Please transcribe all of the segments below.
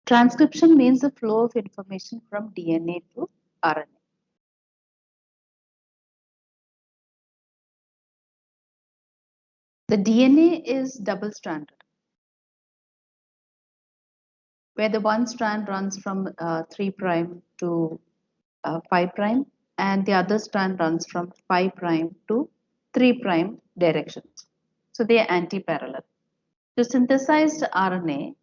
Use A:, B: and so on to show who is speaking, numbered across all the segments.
A: Transcription means the flow of information from DNA to RNA. The DNA is double-stranded, where the one strand runs from 3' to 5' and the other strand runs from 5' to 3' directions. So they are anti-parallel. To synthesize the RNA,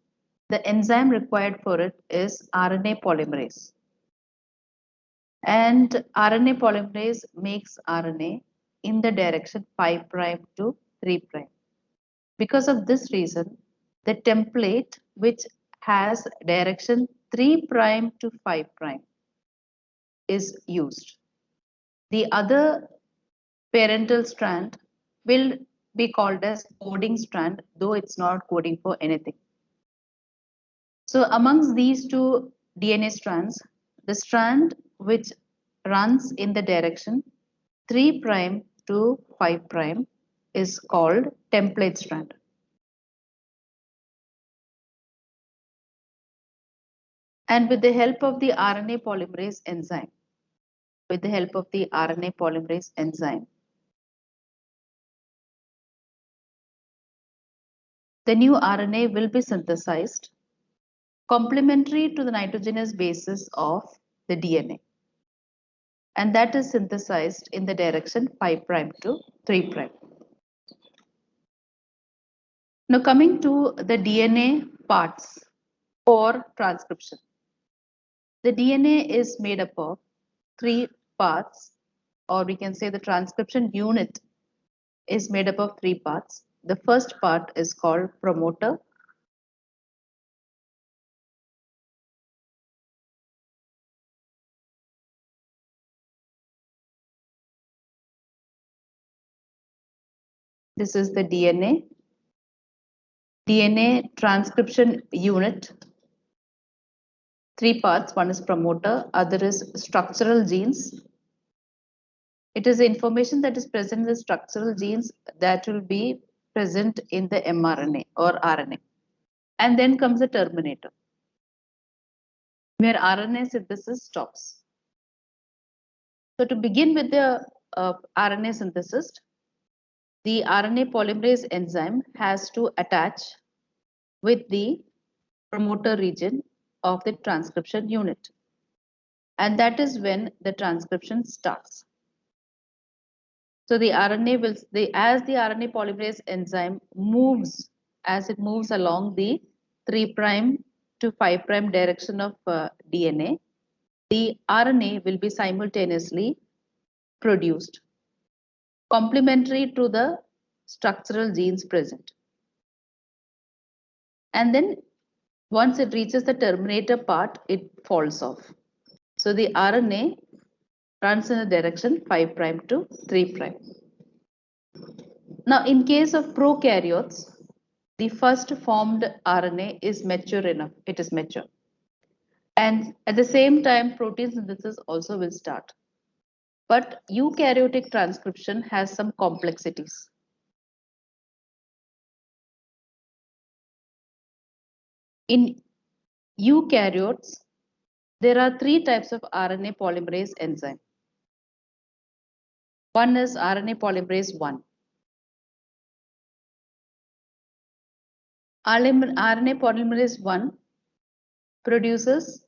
A: the enzyme required for it is RNA polymerase. And RNA polymerase makes RNA in the direction 5' to 3'. Because of this reason, the template which has direction 3' to 5' is used. The other parental strand will be called as coding strand, though it's not coding for anything. So amongst these two DNA strands, the strand which runs in the direction 3' to 5' is called template strand. And with the help of the RNA polymerase enzyme, the new RNA will be synthesized complementary to the nitrogenous basis of the DNA. And that is synthesized in the direction 5' to 3'. Now coming to the DNA parts for transcription. The DNA is made up of 3 parts, or we can say the transcription unit is made up of 3 parts. The first part is called promoter. This is the DNA transcription unit. 3 parts, one is promoter, other is structural genes. It is information that is present in the structural genes that will be present in the mRNA or RNA. And then comes the terminator, where RNA synthesis stops. So to begin with the RNA synthesis, the RNA polymerase enzyme has to attach with the promoter region of the transcription unit. And that is when the transcription starts. So the RNA will, as the RNA polymerase enzyme moves, as it moves along the 3' to 5' direction of DNA, the RNA will be simultaneously produced, complementary to the structural genes present. And then once it reaches the terminator part, it falls off. So the RNA runs in the direction 5' to 3'. Now, in case of prokaryotes, the first formed RNA is mature enough. It is mature. And at the same time, protein synthesis also will start. But eukaryotic transcription has some complexities. In eukaryotes, there are 3 types of RNA polymerase enzyme. One is RNA polymerase 1. RNA polymerase 1 produces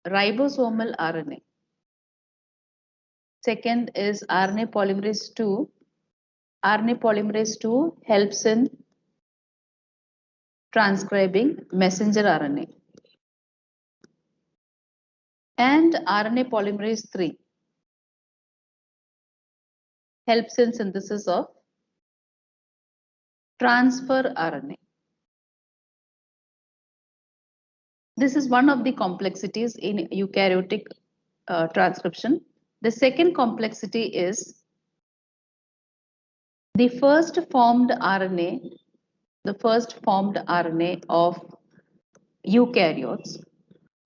A: ribosomal RNA. Second is RNA polymerase 2. RNA polymerase 2 helps in transcribing messenger RNA. And RNA polymerase 3 helps in synthesis of transfer RNA. This is one of the complexities in eukaryotic transcription. The second complexity is the first formed RNA of eukaryotes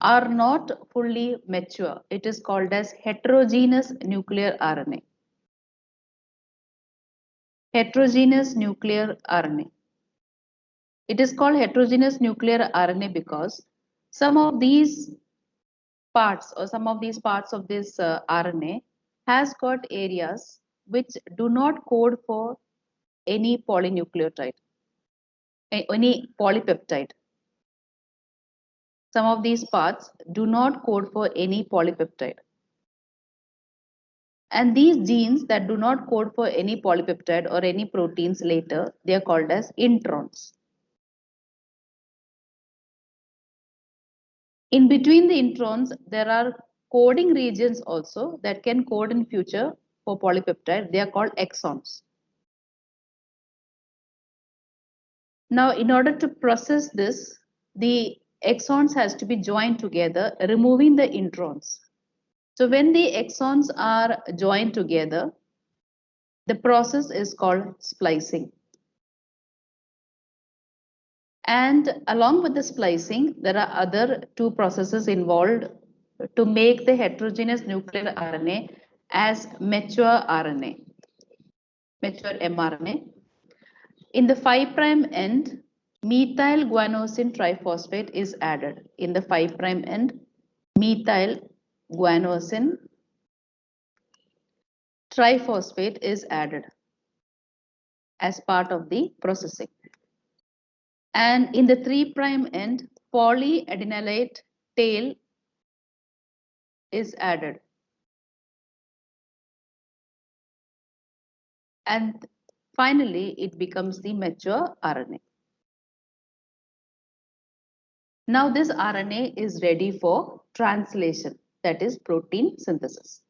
A: are not fully mature. It is called as heterogeneous nuclear RNA. Heterogeneous nuclear RNA. It is called heterogeneous nuclear RNA because Some of these parts or some of these parts of this RNA has got areas which do not code for any polynucleotide, any polypeptide. Some of these parts do not code for any polypeptide. And these genes that do not code for any polypeptide or any proteins later, they are called as introns. In between the introns, there are coding regions also that can code in future for polypeptide. They are called exons. Now, in order to process this, the exons has to be joined together, removing the introns. So when the exons are joined together, the process is called splicing. And along with the splicing, there are other two processes involved to make the heterogeneous nuclear RNA as mature RNA, mature mRNA. In the 5' end, methyl guanosine triphosphate is added. In the 5' end, methyl guanosine triphosphate is added as part of the processing. And in the 3' end, polyadenylate tail is added. And finally, it becomes the mature RNA. Now this RNA is ready for translation, that is protein synthesis.